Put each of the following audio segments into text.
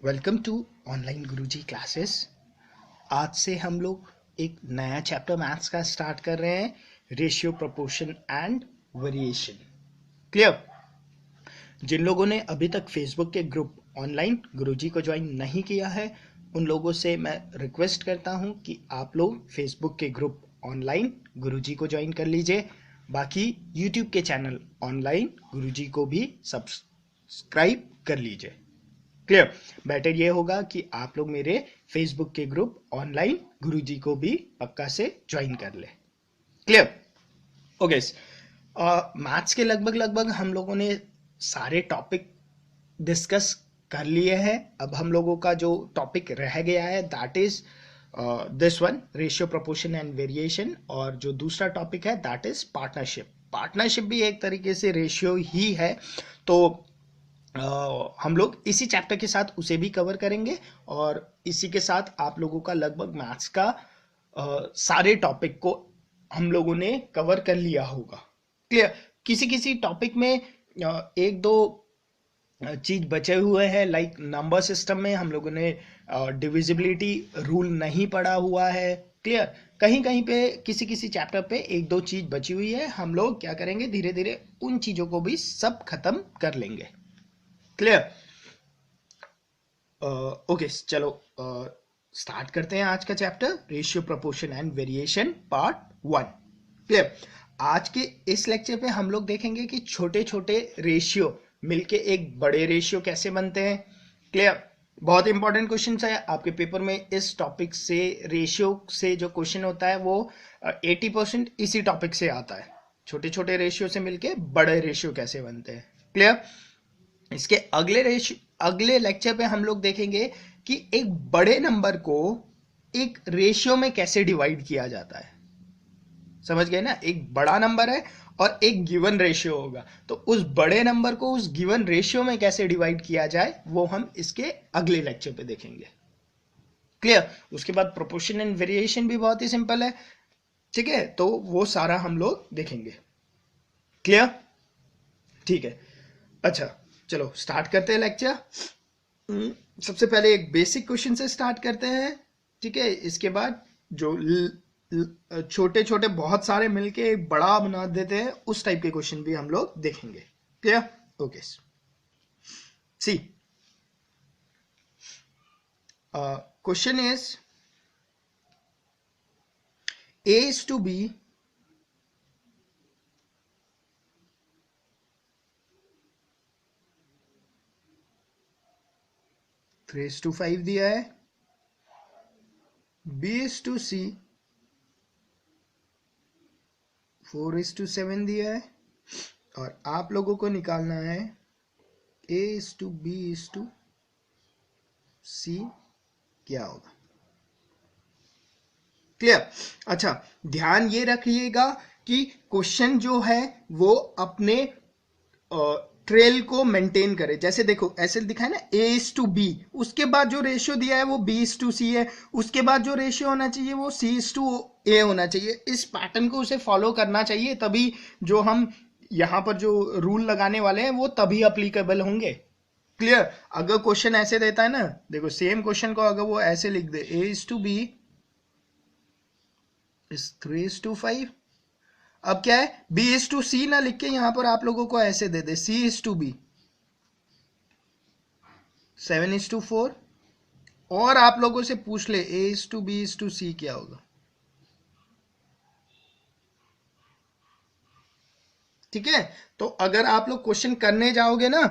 Welcome to online Guruji classes. आज से हम लोग एक नया चैप्टर मैथ्स का स्टार्ट कर रहे हैं, ratio, proportion and variation. Clear? जिन लोगों ने अभी तक फेसबुक के ग्रुप ऑनलाइन गुरुजी को ज्वाइन नहीं किया है, उन लोगों से मैं रिक्वेस्ट करता हूं कि आप लोग फेसबुक के ग्रुप ऑनलाइन गुरुजी को ज्वाइन कर लीजिए। बाकी यूट्यूब के चैनल ऑनलाइन गुरुजी को भी सब्सक्राइब कर लीजिए। क्लियर? बेटर ये होगा कि आप लोग मेरे फेसबुक के ग्रुप ऑनलाइन गुरुजी को भी पक्का से ज्वाइन कर ले। क्लियर? ओके। मैथ्स के लगभग हम लोगों ने सारे टॉपिक डिस्कस कर लिए हैं। अब हम लोगों का जो टॉपिक रह गया है that is this one, ratio, proportion and variation. और जो दूसरा टॉपिक है दैट इज पार्टनरशिप। पार्टनरशिप भी एक तरीके से रेशियो ही है, तो हम लोग इसी चैप्टर के साथ उसे भी कवर करेंगे और इसी के साथ आप लोगों का लगभग मैथ्स का सारे टॉपिक को हम लोगों ने कवर कर लिया होगा। क्लियर? किसी किसी टॉपिक में एक दो चीज बचे हुए हैं, लाइक नंबर सिस्टम में हम लोगों ने डिविजिबिलिटी रूल नहीं पढ़ा हुआ है। क्लियर? कहीं कहीं पे किसी किसी चैप्टर पे एक दो चीज बची हुई है, हम लोग क्या करेंगे, धीरे धीरे उन चीजों को भी सब खत्म कर लेंगे। क्लियर? ओके, चलो स्टार्ट करते हैं आज का chapter, ratio, proportion and variation, part 1। Clear? आज के इस लेक्चर पे हम लोग देखेंगे कि छोटे छोटे रेशियो मिलके एक बड़े रेशियो कैसे बनते हैं। क्लियर? बहुत इंपॉर्टेंट क्वेश्चन है आपके पेपर में। इस टॉपिक से, रेशियो से जो क्वेश्चन होता है वो 80% इसी टॉपिक से आता है। छोटे छोटे रेशियो से मिलके बड़े रेशियो कैसे बनते हैं। क्लियर? इसके अगले लेक्चर पे हम लोग देखेंगे कि एक बड़े नंबर को एक रेशियो में कैसे डिवाइड किया जाता है। समझ गए ना? एक बड़ा नंबर है और एक गिवन रेशियो होगा, तो उस बड़े नंबर को उस गिवन रेशियो में कैसे डिवाइड किया जाए वो हम इसके अगले लेक्चर पे देखेंगे। क्लियर? उसके बाद प्रोपोर्शन एंड वेरिएशन भी बहुत ही सिंपल है। ठीक है, तो वो सारा हम लोग देखेंगे। क्लियर? ठीक है, अच्छा चलो स्टार्ट करते हैं लेक्चर। सबसे पहले एक बेसिक क्वेश्चन से स्टार्ट करते हैं। ठीक है, इसके बाद जो छोटे छोटे बहुत सारे मिलके एक बड़ा बना देते हैं, उस टाइप के क्वेश्चन भी हम लोग देखेंगे। Clear? Okay, see question is a is to b raise to 5 दिया है, b is to c 4:7 दिया है, और आप लोगों को निकालना है a is to b is to c क्या होगा। क्लियर? अच्छा, ध्यान ये रखिएगा कि क्वेश्चन जो है वो अपने ट्रेल को मेंटेन करे। जैसे देखो ऐसे दिखा है ना, a is to b, उसके बाद जो रेशियो दिया है वो b is to c है, उसके बाद जो रेशियो होना चाहिए वो c is to a होना चाहिए। इस पैटर्न को उसे फॉलो करना चाहिए, तभी जो हम यहाँ पर जो रूल लगाने वाले हैं वो तभी अप्लीकेबल होंगे। क्लियर? अगर क्वेश्चन ऐसे देता है ना, देखो सेम क्वेश्चन को अगर वो ऐसे लिख दे, a is to b is 3:5, अब क्या है, b is to c ना लिख के यहां पर आप लोगों को ऐसे दे दे, c is to b 7:4, और आप लोगों से पूछ ले a is to b is to c क्या होगा। ठीक है, तो अगर आप लोग क्वेश्चन करने जाओगे ना,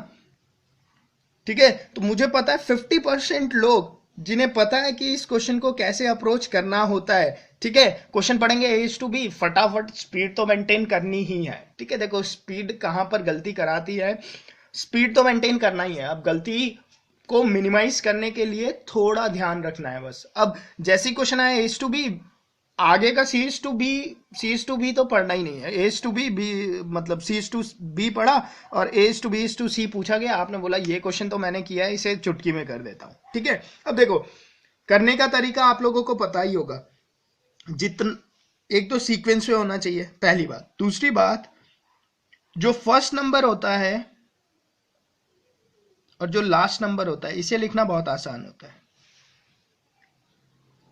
ठीक है, तो मुझे पता है 50% लोग जिन्हें पता है कि इस क्वेश्चन को कैसे अप्रोच करना होता है। ठीक है, क्वेश्चन पढ़ेंगे a is to b, फटाफट स्पीड तो मेंटेन करनी ही है। ठीक है, देखो स्पीड कहां पर गलती कराती है, स्पीड तो मेंटेन करना ही है। अब गलती को मिनिमाइज करने के लिए थोड़ा ध्यान रखना है बस। अब जैसे क्वेश्चन आया a is to b, आगे का c is to b तो पढ़ना ही नहीं है। a is to b मतलब c is to b पढ़ा और a is to b is to c पूछा गया, आपने बोला ये क्वेश्चन तो मैंने किया है, इसे चुटकी में कर देता हूं। ठीक है, अब देखो करने का तरीका आप लोगों को पता ही होगा। एक तो सीक्वेंस में होना चाहिए, पहली बात। दूसरी बात, जो फर्स्ट नंबर होता है और जो लास्ट नंबर होता है इसे लिखना बहुत आसान होता है।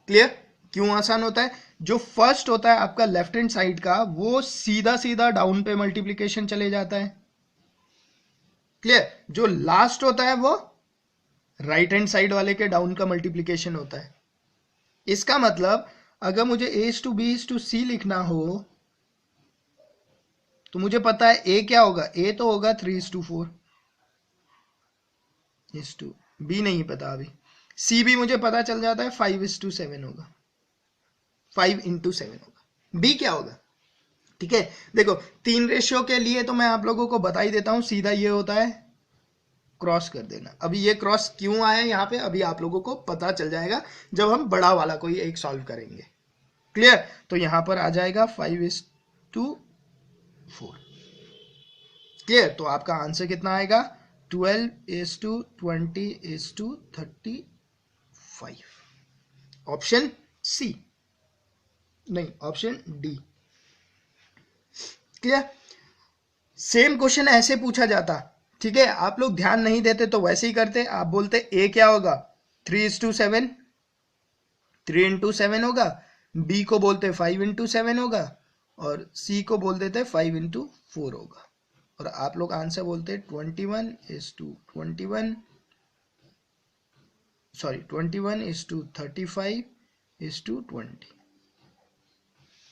क्लियर? क्यों आसान होता है? जो फर्स्ट होता है आपका लेफ्ट हैंड साइड का, वो सीधा सीधा डाउन पे मल्टीप्लीकेशन चले जाता है। क्लियर? जो लास्ट होता है वो राइट हैंड साइड वाले के डाउन का मल्टीप्लीकेशन होता है। इसका मतलब अगर मुझे a to b to c लिखना हो तो मुझे पता है a क्या होगा, a तो होगा 3:4 टू b नहीं पता अभी, c भी मुझे पता चल जाता है 5:7 होगा, 5:7 होगा। b क्या होगा? ठीक है, देखो 3 रेशियो के लिए तो मैं आप लोगों को बता ही देता हूं, सीधा ये होता है क्रॉस कर देना। अभी ये क्रॉस क्यों आया यहाँ पे अभी आप लोगों को पता चल जाएगा जब हम बड़ा वाला कोई एक सॉल्व करेंगे। क्लियर? तो यहां पर आ जाएगा 5:4। क्लियर? तो आपका आंसर कितना आएगा? 12:20:35। ऑप्शन सी, नहीं option D. Clear? Same question ऐसे पूछा जाता, ठीक है, आप लोग ध्यान नहीं देते तो वैसे ही करते, आप बोलते ए क्या होगा 3:7, 3:7 होगा, बी को बोलते 5:7 होगा और सी को बोल देते 5:4 होगा, और आप लोग आंसर बोलते 21:21, सॉरी 21:35:20।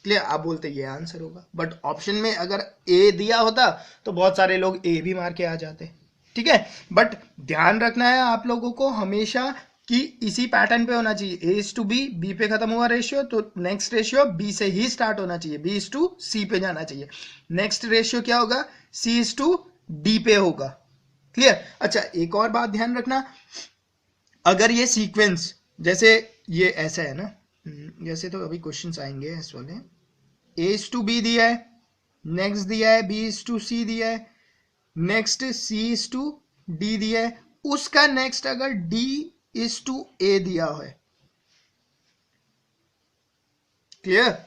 क्लियर? आप बोलते ये आंसर होगा, बट ऑप्शन में अगर ए दिया होता तो बहुत सारे लोग ए भी मार के आ जाते। ठीक है, बट ध्यान रखना है आप लोगों को हमेशा कि इसी पैटर्न पे होना चाहिए, ए इज टू बी, बी पे खत्म हुआ रेशियो तो नेक्स्ट रेशियो बी से ही स्टार्ट होना चाहिए, बी इज टू सी पे जाना चाहिए, नेक्स्ट रेशियो क्या होगा, सी इज टू डी पे होगा। क्लियर? अच्छा, एक और बात ध्यान रखना, अगर ये सीक्वेंस जैसे ये ऐसा है ना, जैसे तो अभी क्वेश्चंस आएंगे इस वाले, ए इज टू बी दिया है, नेक्स्ट दिया है बी इज टू सी दिया है, next C is to D दिया है, उसका नेक्स्ट अगर डी इज टू ए दिया है, क्लियर,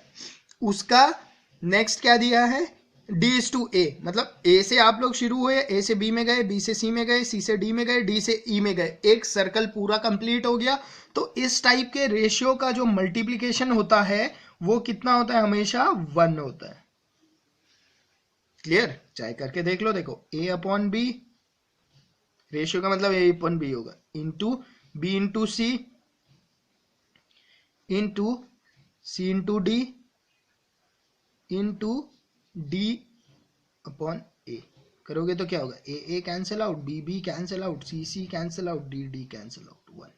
उसका नेक्स्ट क्या दिया है, डी इज टू ए, मतलब ए से आप लोग शुरू हुए, ए से बी में गए, बी से सी में गए, सी से डी में गए, डी से ई में गए, एक सर्कल पूरा कंप्लीट हो गया। तो इस टाइप के रेशियो का जो मल्टीप्लीकेशन होता है वो कितना होता है, हमेशा 1 होता है। क्लियर? चाहे करके देख लो, देखो ए अपॉन बी, रेशियो का मतलब ए अपॉन बी होगा, into B into C, into C into D, into D upon A. करोगे तो क्या होगा, A A cancel out, B B cancel out, C C cancel out, D D cancel out, 1।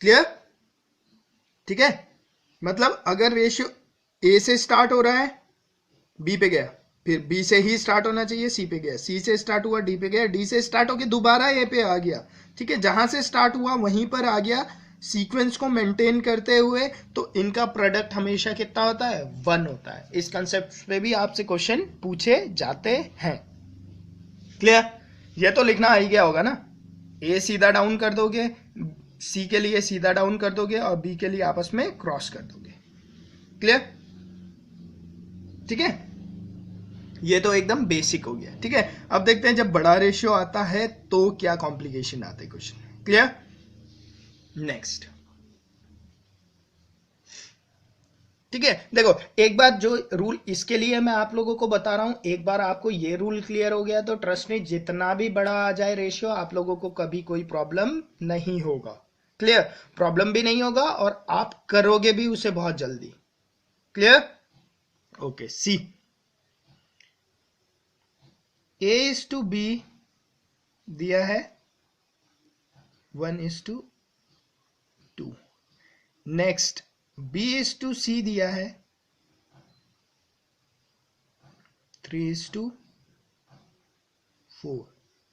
Clear? ठीक है, मतलब अगर ratio A से start हो रहा है, बी पे गया, फिर बी से ही स्टार्ट होना चाहिए, सी पे गया, सी से स्टार्ट हुआ, डी पे गया, डी से स्टार्ट होके दोबारा ए पे आ गया। ठीक है, जहां से स्टार्ट हुआ वहीं पर आ गया, सीक्वेंस को मेंटेन करते हुए, तो इनका प्रोडक्ट हमेशा कितना होता है, 1 होता है। इस कंसेप्ट पे भी आपसे क्वेश्चन पूछे जाते हैं। क्लियर? ये तो लिखना आ ही गया होगा ना, ए सीधा डाउन कर दोगे, सी के लिए सीधा डाउन कर दोगे और बी के लिए आपस में क्रॉस कर दोगे। क्लियर? ठीक है, ये तो एकदम बेसिक हो गया। ठीक है, अब देखते हैं जब बड़ा रेशियो आता है तो क्या कॉम्प्लिकेशन आते हैं क्वेश्चन। क्लियर? नेक्स्ट। ठीक है, देखो एक बात जो रूल इसके लिए मैं आप लोगों को बता रहा हूं, एक बार आपको ये रूल क्लियर हो गया तो ट्रस्ट में जितना भी बड़ा आ जाए रेशियो आप लोगों को कभी कोई प्रॉब्लम नहीं होगा। क्लियर? प्रॉब्लम भी नहीं होगा और आप करोगे भी उसे बहुत जल्दी। Clear? Okay, see, A is to B दिया है 1:2, next B is to C दिया है 3:4,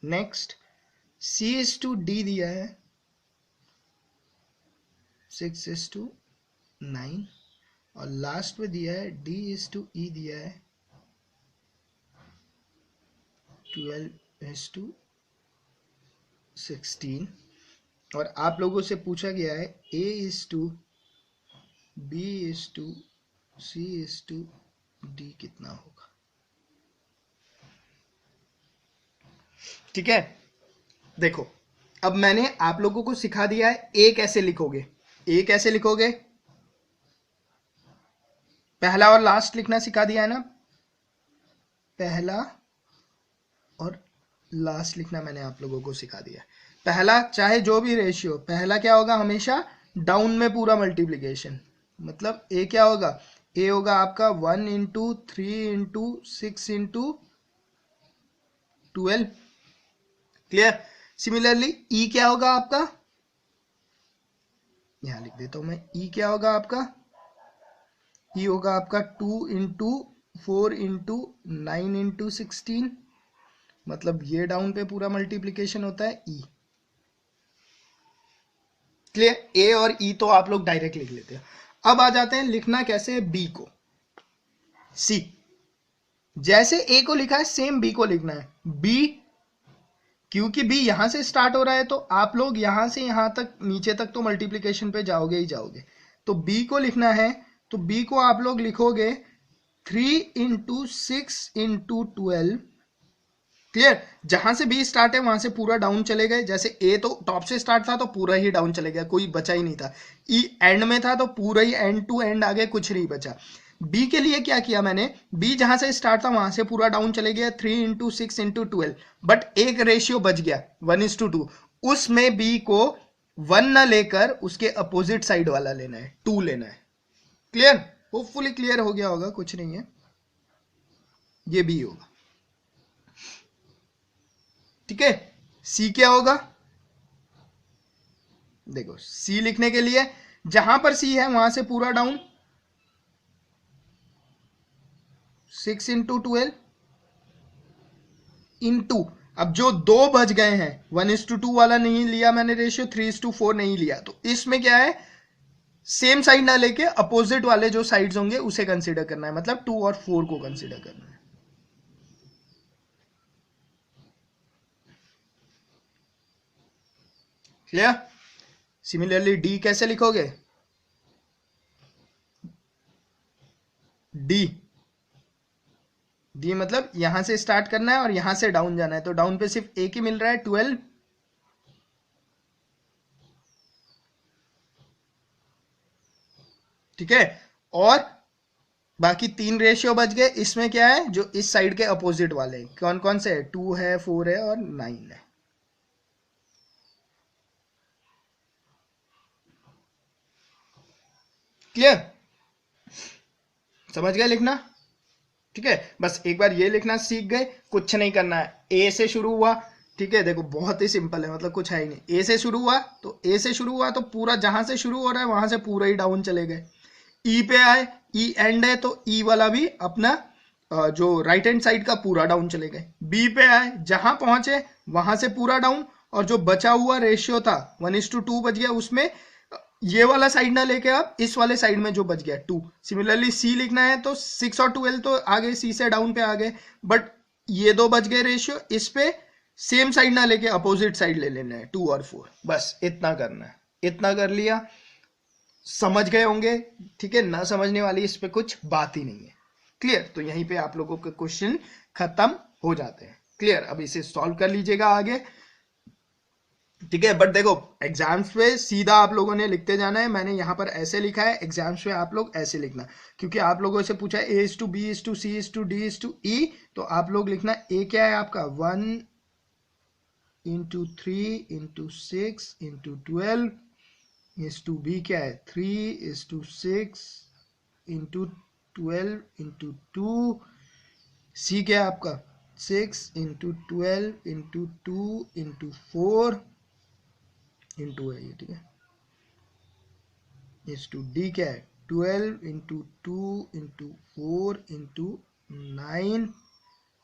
next C is to D दिया है 6:9 और लास्ट में दिया है डी इज टू ई दिया है 12:16 और आप लोगों से पूछा गया है A is to B is to C is to D कितना होगा। ठीक है, देखो अब मैंने आप लोगों को सिखा दिया है ए कैसे लिखोगे। ए कैसे लिखोगे, पहला और लास्ट लिखना सिखा दिया है ना, पहला और लास्ट लिखना मैंने आप लोगों को सिखा दिया। पहला चाहे जो भी रेशियो, पहला क्या होगा, हमेशा डाउन में पूरा मल्टीप्लीकेशन, मतलब ए क्या होगा, ए होगा आपका 1 into 3 into 6 into 12। Clear. Similarly ई क्या होगा आपका, यहां लिख देता हूं मैं, ई क्या होगा आपका, ई होगा आपका 2 इंटू 4 इंटू 9 इंटू 16, मतलब ये डाउन पे पूरा मल्टीप्लीकेशन होता है ई। क्लियर। ए और ई तो आप लोग डायरेक्ट लिख लेते हैं। अब आ जाते हैं लिखना कैसे है बी को। सी, जैसे ए को लिखा है सेम बी को लिखना है। बी, क्योंकि बी यहां से स्टार्ट हो रहा है तो आप लोग यहां से यहां तक नीचे तक तो मल्टीप्लीकेशन पे जाओगे ही जाओगे। तो बी को लिखना है, तो बी को आप लोग लिखोगे 3 इंटू 6 इंटू 12। क्लियर। जहां से बी स्टार्ट है वहां से पूरा डाउन चले गए, जैसे ए तो टॉप से स्टार्ट था तो पूरा ही डाउन चले गया, कोई बचा ही नहीं था। ई एंड में था तो पूरा ही एंड टू एंड आगे कुछ नहीं बचा। बी के लिए क्या किया मैंने, बी जहां से स्टार्ट था वहां से पूरा डाउन चले गया 3 इंटू 6 इंटू 12, बट एक रेशियो बच गया 1:2, उसमें बी को 1 ना लेकर उसके अपोजिट साइड वाला लेना है, 2 लेना है। क्लियर, होपफुली क्लियर हो गया होगा, कुछ नहीं है, ये बी होगा। ठीक है। सी क्या होगा, देखो सी लिखने के लिए जहां पर सी है वहां से पूरा डाउन 6 इंटू 12 इंटू, अब जो दो बच गए हैं 1:2 वाला नहीं लिया मैंने रेशियो, 3:4 नहीं लिया, तो इसमें क्या है, सेम साइड ना लेके अपोजिट वाले जो साइड्स होंगे उसे कंसीडर करना है, मतलब 2 और 4 को कंसीडर करना है। क्लियर। सिमिलरली डी कैसे लिखोगे, डी, डी मतलब यहां से स्टार्ट करना है और यहां से डाउन जाना है, तो डाउन पे सिर्फ एक ही मिल रहा है 12। ठीक है, और बाकी 3 रेशियो बच गए, इसमें क्या है जो इस साइड के अपोजिट वाले कौन कौन से है, 2 है, 4 है और 9 है। क्लियर, समझ गए लिखना। ठीक है, बस एक बार ये लिखना सीख गए, कुछ नहीं करना है। ए से शुरू हुआ, ठीक है, देखो बहुत ही सिंपल है, मतलब कुछ है ही नहीं। ए से शुरू हुआ तो ए से शुरू हुआ तो पूरा जहां से शुरू हो रहा है वहां से पूरा ही डाउन चले गए। ई पे आए, ई एंड है तो ई वाला भी अपना जो राइट हैंड साइड का पूरा डाउन चले गए। बी पे आए, जहां पहुंचे वहां से पूरा डाउन, और जो बचा हुआ रेशियो था 1:2 बच गया, उसमें ये वाला साइड ना लेके आप इस वाले साइड में जो बच गया 2। सिमिलरली सी लिखना है तो 6 और 12 तो आगे सी से डाउन पे आ गए, बट ये दो बच गए रेशियो, इस पे सेम साइड ना लेके अपोजिट साइड ले लेना है 2 और 4, बस इतना करना है। इतना कर लिया, समझ गए होंगे। ठीक है, ना समझने वाली इस पे कुछ बात ही नहीं है। क्लियर, तो यहीं पे आप लोगों के क्वेश्चन खत्म हो जाते हैं। क्लियर, अब इसे सॉल्व कर लीजिएगा आगे। ठीक है, बट देखो एग्जाम्स पे सीधा आप लोगों ने लिखते जाना है, मैंने यहां पर ऐसे लिखा है, एग्जाम्स पे आप लोग ऐसे लिखना, क्योंकि आप लोगों से पूछा है A:B:C:D:E, तो आप लोग लिखना ए क्या है आपका 1 into 3 into 6 into 12 is to B क्या है 3:6 इंटू 12 इंटू 2। सी क्या है आपका 6 इंटू 12 इंटू 2 इंटू 4 इंटू है ये। ठीक है, इज टू डी क्या है 12 इंटू 2 इंटू 4 इंटू 9,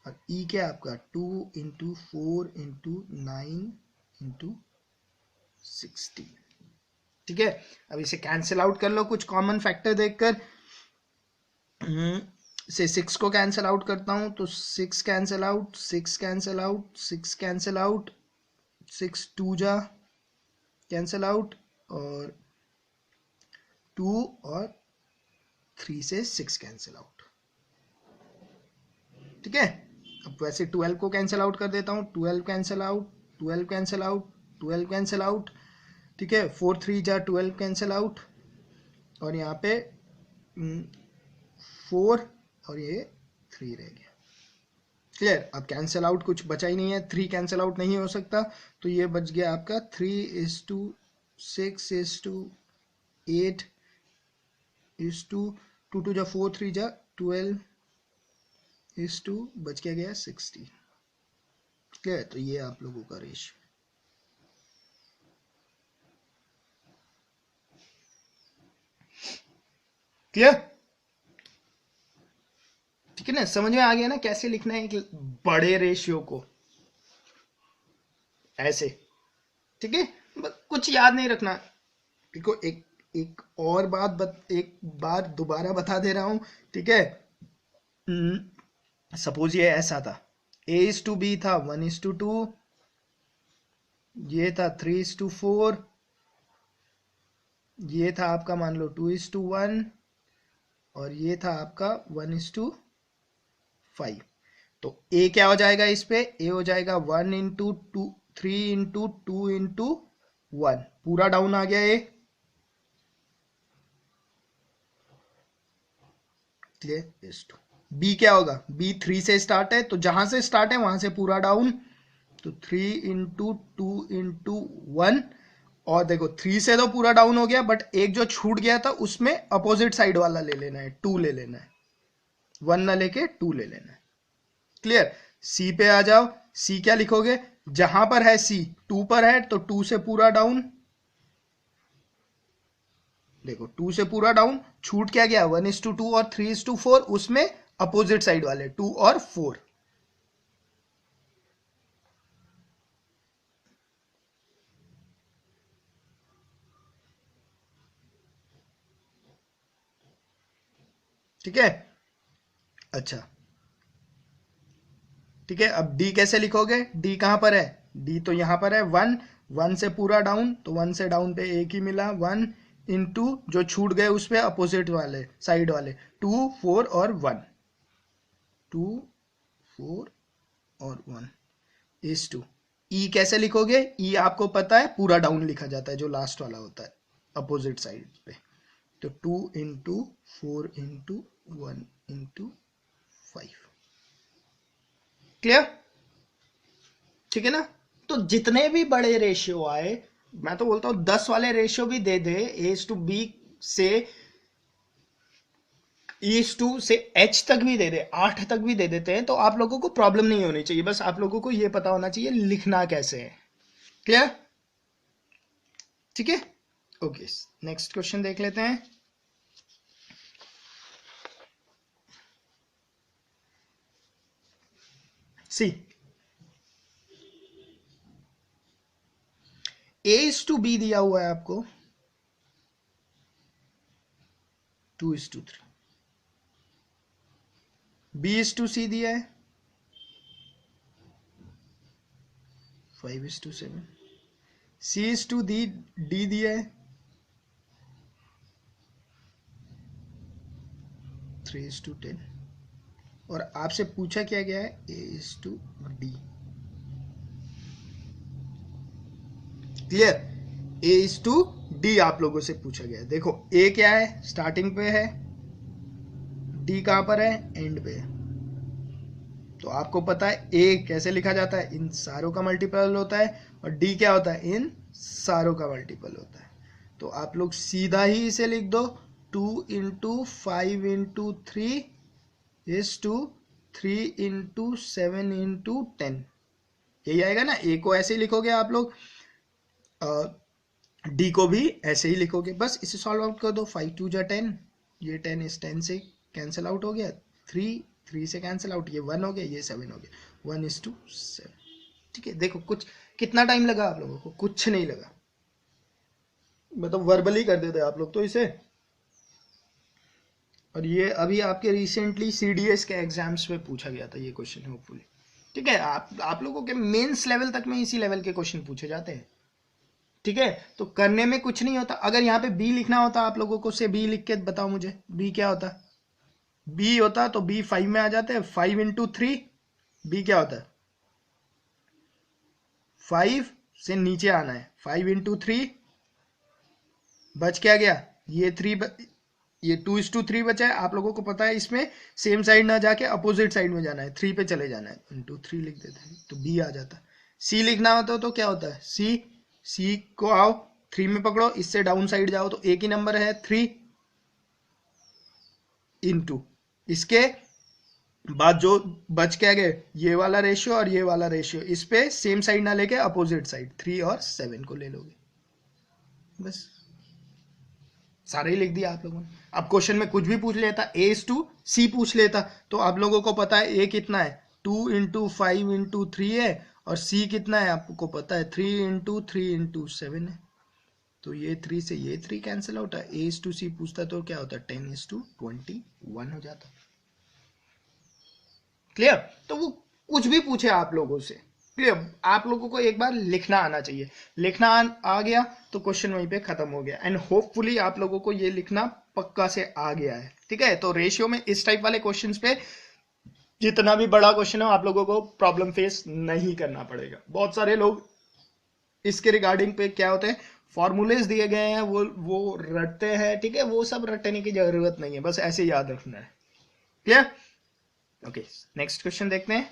और ई क्या है आपका 2 इंटू 4 इंटू 9 इंटू 16। ठीक है, अब इसे कैंसिल आउट कर लो कुछ कॉमन फैक्टर देखकर। से 6 को कैंसिल आउट करता हूं तो 6 cancel out, 6 cancel out, 6 cancel out, 6 2 जा कैंसिल आउट, और 2 और 3 से 6 कैंसिल आउट। ठीक है, अब वैसे 12 को कैंसिल आउट कर देता हूँ, 12 cancel out, 12 cancel out, 12 cancel out, ठीक है, 4 3 जा 12 कैंसिल आउट, और यहाँ पे 4 और ये 3 रह गया। क्लियर? अब कैंसिल आउट कुछ बचा ही नहीं है, 3 कैंसिल आउट नहीं हो सकता, तो ये बच गया आपका 3:6:8 2 2 जा 4 3 जा 12 बच के गया 16। क्लियर? तो ये आप लोगों का रेशियो। क्लियर? ठीक है ना, समझ में आ गया ना कैसे लिखना है एक बड़े रेशियो को, ऐसे। ठीक है, कुछ याद नहीं रखना। देखो एक और बात एक बार दोबारा बता दे रहा हूं, ठीक है। सपोज ये ऐसा था, A:B था 1:2, ये था 3:4, ये था आपका मान लो 2:1, और ये था आपका 1:5। तो A क्या हो जाएगा इस पे? A हो जाएगा 1:2 3:2:1, पूरा डाउन आ गया A। क्लियर? B क्या होगा? B 3 से स्टार्ट है, तो जहां से स्टार्ट है वहां से पूरा डाउन, तो 3:2:1, और देखो 3 से तो पूरा डाउन हो गया, बट एक जो छूट गया था उसमें अपोजिट साइड वाला ले लेना है, 2 ले लेना है, 1 ना लेके 2 ले लेना है। क्लियर? C पे आ जाओ। C क्या लिखोगे? जहां पर है C 2 पर है, तो 2 से पूरा डाउन, देखो 2 से पूरा डाउन, छूट क्या गया? 1:2 और 3:4, उसमें अपोजिट साइड वाले 2 और 4। ठीक है, अच्छा, ठीक है। अब D कैसे लिखोगे? D कहां पर है? D तो यहां पर है 1 से पूरा डाउन, तो 1 से डाउन पे एक ही मिला, 1 इंटू जो छूट गए उस पे अपोजिट वाले साइड वाले 2 4 और 1, 2 4 और 1 इज 2। E कैसे लिखोगे? E आपको पता है पूरा डाउन लिखा जाता है, जो लास्ट वाला होता है अपोजिट साइड पे, तो 2 इंटू 4 इंटू 1 इंटू 5। क्लियर? ठीक है ना। तो जितने भी बड़े रेशियो आए, मैं तो बोलता हूं 10 वाले रेशियो भी दे दे, A:B से E:2 से H तक भी दे दे, 8 तक भी दे देते हैं, तो आप लोगों को प्रॉब्लम नहीं होनी चाहिए। बस आप लोगों को यह पता होना चाहिए लिखना कैसे है। क्लियर? ठीक है, ओके। नेक्स्ट क्वेश्चन देख लेते हैं। सी, A:B दिया हुआ है आपको 2:3, B:C दिया है 5:7, C:D दिया है 3:10, और आपसे पूछा क्या गया है? A:D। क्लियर? A:D आप लोगों से पूछा गया है। देखो A क्या है? स्टार्टिंग पे है, D कहां पर है? एंड पे है। तो आपको पता है A कैसे लिखा जाता है? इन सारों का मल्टीपल होता है, और D क्या होता है? इन सारों का मल्टीपल होता है। तो आप लोग सीधा ही इसे लिख दो, 2 into 5 into 3 is to 3 into 7 into 10। यही आएगा ना। A को ऐसे ही लिखोगे आप लोग, D को भी ऐसे ही लिखोगे। बस इसे सॉल्व आउट कर दो, 5 2 जा 10, ये 10 इस 10 से कैंसिल आउट हो गया, 3 से कैंसिल आउट, ये 1 हो गया, ये 7 हो गया, 1:7। ठीक है, देखो कुछ कितना टाइम लगा आप लोगों को? कुछ नहीं लगा, मतलब वर्बली कर देते आप लोग तो इसे। और ये अभी आपके रिसेंटली CDS के एग्जाम्स में पूछा गया था ये क्वेश्चन, होपफुली। ठीक है, आप लोगों के मेंस लेवल तक में इसी लेवल के क्वेश्चन पूछे जाते हैं। ठीक है, तो करने में कुछ नहीं होता। अगर यहाँ पे B लिखना होता आप लोगों को, से B लिख के बताओ मुझे, B क्या होता? B होता तो B 5 में आ जाते हैं, 5 इंटू 3 बी क्या होता है 5 से नीचे आना है 5 इंटू 3 बच क्या गया ये 3 ये 2:3 बचा है आप लोगों को पता है इसमें सेम साइड ना जाके अपोजिट साइड में जाना है 3 पे चले जाना है इंटू 3 लिख देते हैं तो बी आ जाता है सी लिखना होता तो क्या होता है सी को आओ 3 में पकड़ो इससे डाउन साइड जाओ तो एक ही नंबर है 3 इंटू इसके बाद जो बच क्या गए ये वाला रेशियो और ये वाला रेशियो इस पे सेम साइड ना लेके अपोजिट साइड 3 और 7 को ले लोगे बस सारा ही लिख दिया आप लोगों ने अब क्वेश्चन में कुछ भी पूछ लेता A/C पूछ लेता तो आप लोगों को पता है A कितना है 2 इंटू 5 इंटू 3 है और C कितना है आपको पता है 3 इंटू 3 इंटू 7 है तो ये 3 से ये 3 कैंसिल आउट है A/C पूछता तो क्या होता 10:21 हो जाता क्लियर तो वो कुछ भी पूछे आप लोगों से क्लियर आप लोगों को एक बार लिखना आना चाहिए लिखना आ गया तो क्वेश्चन वहीं पे खत्म हो गया एंड होपफुली आप लोगों को ये लिखना पक्का से आ गया है ठीक है तो रेशियो में इस टाइप वाले क्वेश्चंस पे जितना भी बड़ा क्वेश्चन हो आप लोगों को प्रॉब्लम फेस नहीं करना पड़ेगा बहुत सारे लोग इसके रिगार्डिंग पे क्या होते हैं फॉर्मूलेज दिए गए हैं वो रटते हैं ठीक है वो सब रटने की जरूरत नहीं है बस ऐसे याद रखना है क्लियर ओके नेक्स्ट क्वेश्चन देखते हैं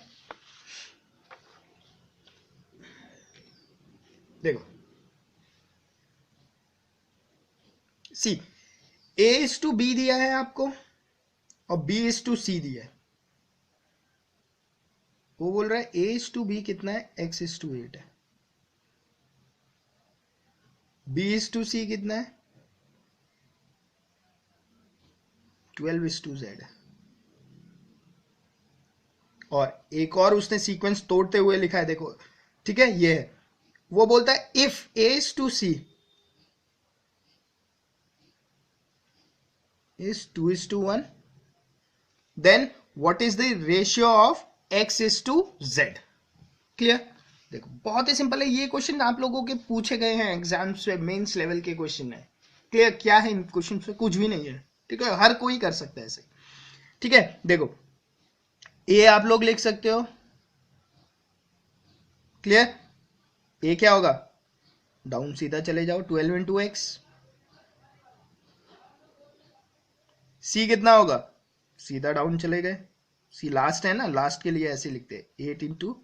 देखो सी A/B दिया है आपको और B/C दिया है वो बोल रहा है A/B कितना है X/8 है B/C कितना है 12:Z है और एक और उसने सीक्वेंस तोड़ते हुए लिखा है देखो ठीक है ये है वो बोलता है if A/C is 2:1 then what is the ratio of X/Z clear देखो बहुत ही सिंपल है ये क्वेश्चन आप लोगों के पूछे गए हैं एग्जाम्स में मेंस लेवल के क्वेश्चन है क्लियर क्या है इन क्वेश्चन से कुछ भी नहीं है ठीक है हर कोई कर सकता है ऐसे ठीक है देखो ए आप लोग लिख सकते हो क्लियर ए क्या होगा डाउन सीधा चले जाओ 12 इंटू एक्स सी कितना होगा सीधा डाउन चले गए सी लास्ट है ना लास्ट के लिए ऐसे लिखते हैं 8 इंटू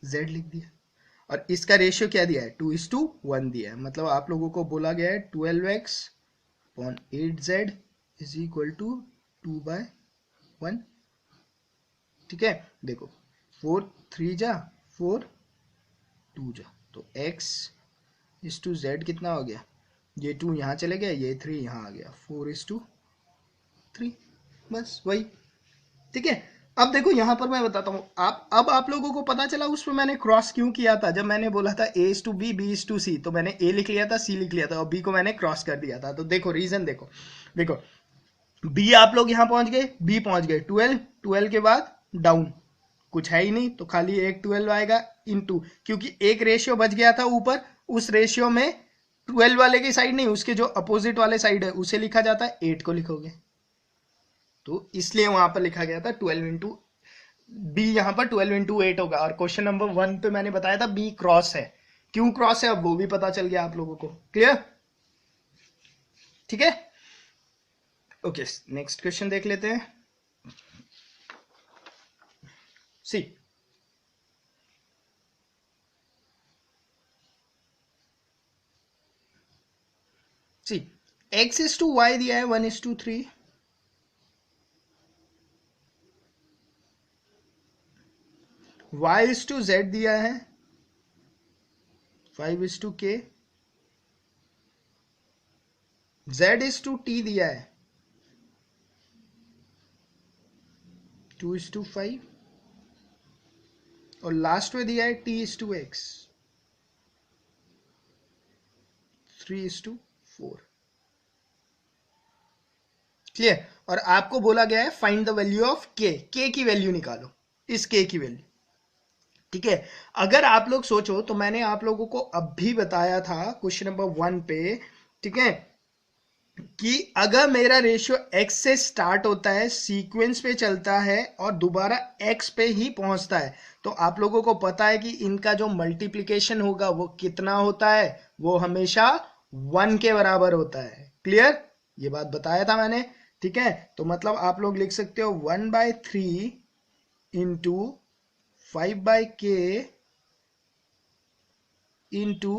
जेड लिख दिया और इसका रेशियो क्या दिया है 2:1 दिया है मतलब आप लोगों को बोला गया है 12x/8z इज इक्वल टू 2/1 ठीक है देखो 4 3 जा 4 2 जा तो x/z कितना हो गया ये 2 यहां चले गए ये 3 यहां आ गया 4:3 बस वही ठीक है अब देखो यहां पर मैं बताता हूं आप लोगों को पता चला उसमें मैंने क्रॉस क्यों किया था जब मैंने बोला था A/B B/C तो मैंने A लिख लिया था C लिख लिया था और B को मैंने क्रॉस कर दिया था तो देखो रीजन देखो B आप लोग यहां पहुंच गए B पहुंच गए 12 के बाद डाउन कुछ है ही नहीं तो खाली एक 12 आएगा इनटू क्योंकि एक रेशियो बच गया था ऊपर उस रेशियो में 12 वाले की साइड नहीं उसके जो अपोजिट वाले साइड है उसे लिखा जाता है 8 को लिखोगे तो इसलिए वहां पर लिखा गया था 12 इंटू बी यहां पर 12 इंटू 8 होगा और क्वेश्चन नंबर 1 पे मैंने बताया था बी क्रॉस है क्यों क्रॉस है अब वो भी पता चल गया आप लोगों को क्लियर ठीक है ओके नेक्स्ट क्वेश्चन देख लेते हैं सी x/y दिया है 1:3 y/z दिया है 5:k z/t दिया है 2:5 और लास्ट में दिया है t/x 3:4 क्लियर और आपको बोला गया है find the value of k की वैल्यू निकालो इस k की वैल्यू ठीक है अगर आप लोग सोचो तो मैंने आप लोगों को अब भी बताया था क्वेश्चन नंबर 1 पे ठीक है कि अगर मेरा रेशियो x से स्टार्ट होता है, सीक्वेंस पे चलता है और दोबारा x पे ही पहुंचता है, तो आप लोगों को पता है कि इनका जो मल्टीप्लिकेशन होगा वो कितना होता है, वो हमेशा 1 के बराबर होता है। क्लियर? ये बात बताया था मैंने। ठीक है, तो मतलब आप लोग लिख सकते हो 1/3 इंटू 5/k इंटू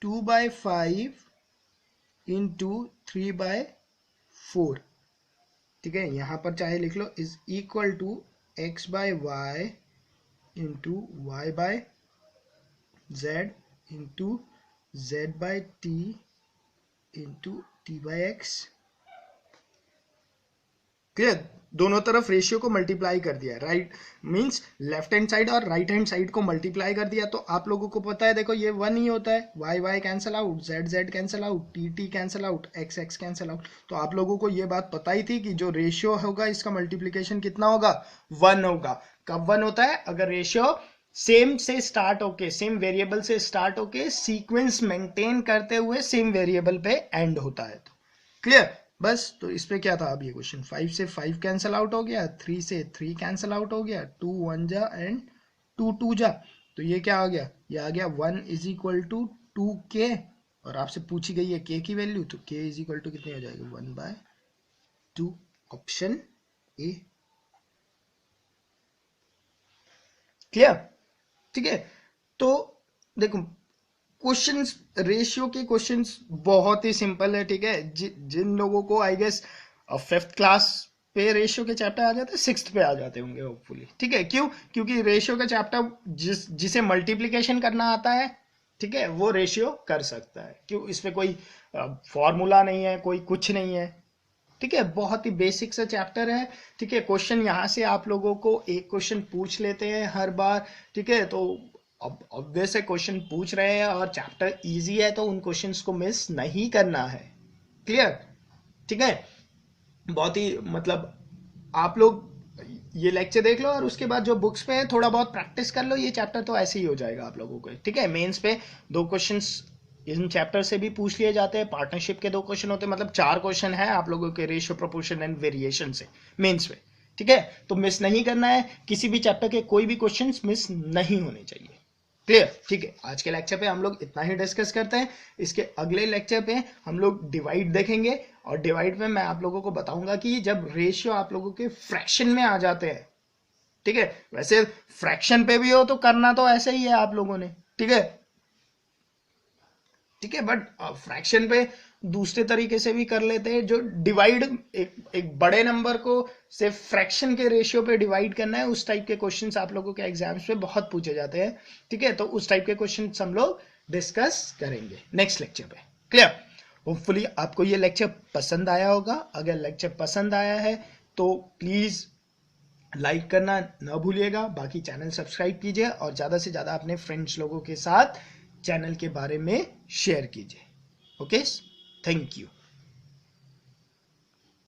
2/5 इंटू 3/4। ठीक है, यहां पर चाहे लिख लो is equal to x/y into y/z into z/t into t/x। Clear? दोनों तरफ रेशियो को मल्टीप्लाई कर दिया, right means left hand side और राइट हैंड साइड को मल्टीप्लाई कर दिया, तो आप लोगों को पता है, देखो ये 1 ही होता है, y y cancel out, z z cancel out, t t cancel out, x x cancel out. तो आप लोगों को ये बात पता ही थी कि जो रेशियो होगा इसका मल्टीप्लीकेशन कितना होगा, 1 होगा। कब 1 होता है? अगर रेशियो सेम से स्टार्ट होके, सेम वेरिएबल से स्टार्ट होके सीक्वेंस मेंटेन करते हुए सेम वेरिएबल पे एंड होता है। तो क्लियर? बस, तो इस पे क्या था अब ये क्वेश्चन, 5 से 5 कैंसिल आउट हो गया, 3 से 3 कैंसिल आउट हो गया, 2 1 जा एंड 2 2 जा, तो ये क्या आ गया, ये आ गया 1 इज इक्वल टू 2k। और आपसे पूछी गई है k की वैल्यू, तो k इज इक्वल टू कितनी हो जाएगी, 1/2। Option A. क्लियर? ठीक है, तो देखो क्वेश्चंस, रेशियो के क्वेश्चंस बहुत ही सिंपल है। ठीक है, जिन लोगों को आई गेस 5th क्लास पे रेशियो के चैप्टर आ जाते हैं, 6th पे आ जाते होंगे होपफुली। ठीक है, क्यों? क्योंकि रेशियो का चैप्टर जिसे मल्टीप्लिकेशन करना आता है, ठीक है, वो रेशियो कर सकता है। क्यों? इसमें कोई फॉर्मूला नहीं है, कोई कुछ नहीं है। ठीक है, बहुत ही बेसिक सा चैप्टर है। ठीक है, क्वेश्चन यहाँ से आप लोगों को एक क्वेश्चन पूछ लेते हैं हर बार। ठीक है, तो अब ऑब्वियस है क्वेश्चन पूछ रहे हैं और चैप्टर इजी है, तो उन क्वेश्चंस को मिस नहीं करना है। क्लियर? ठीक है, बहुत ही मतलब आप लोग ये लेक्चर देख लो और उसके बाद जो बुक्स पे है थोड़ा बहुत प्रैक्टिस कर लो, ये चैप्टर तो ऐसे ही हो जाएगा आप लोगों को। ठीक है, मेंस पे 2 क्वेश्चंस इन चैप्टर से भी पूछ लिए जाते हैं, पार्टनरशिप के 2 क्वेश्चन होते हैं, मतलब 4 क्वेश्चन है आप लोगों के रेशियो, प्रोपोर्शन एंड वेरिएशन से मेंस पे। ठीक है, तो मिस नहीं करना है, किसी भी चैप्टर के कोई भी क्वेश्चंस मिस नहीं होने चाहिए। क्लियर? ठीक है, आज के लेक्चर पे हम लोग इतना ही डिस्कस करते हैं। इसके अगले लेक्चर पे हम लोग डिवाइड देखेंगे, और डिवाइड में मैं आप लोगों को बताऊंगा कि जब रेशियो आप लोगों के फ्रैक्शन में आ जाते हैं, ठीक है, वैसे फ्रैक्शन पे भी हो तो करना तो ऐसे ही है आप लोगों ने। ठीक है, ठीक है, बट फ्रैक्शन पे दूसरे तरीके से भी कर लेते हैं, जो डिवाइड, एक बड़े नंबर को सिर्फ फ्रैक्शन के रेशियो पे डिवाइड करना है, उस टाइप के क्वेश्चंस आप लोगों के एग्जाम्स पे बहुत पूछे जाते हैं। ठीक है, तो उस टाइप के क्वेश्चंस हम लोग डिस्कस करेंगे नेक्स्ट लेक्चर पे। क्लियर? होपफुली आपको ये लेक्चर पसंद आया होगा। अगर लेक्चर पसंद आया है तो प्लीज लाइक करना ना भूलिएगा, बाकी चैनल सब्सक्राइब कीजिए और ज़्यादा से ज़्यादा अपने फ्रेंड्स लोगों के साथ चैनल के बारे में शेयर कीजिए। Okay, thank you.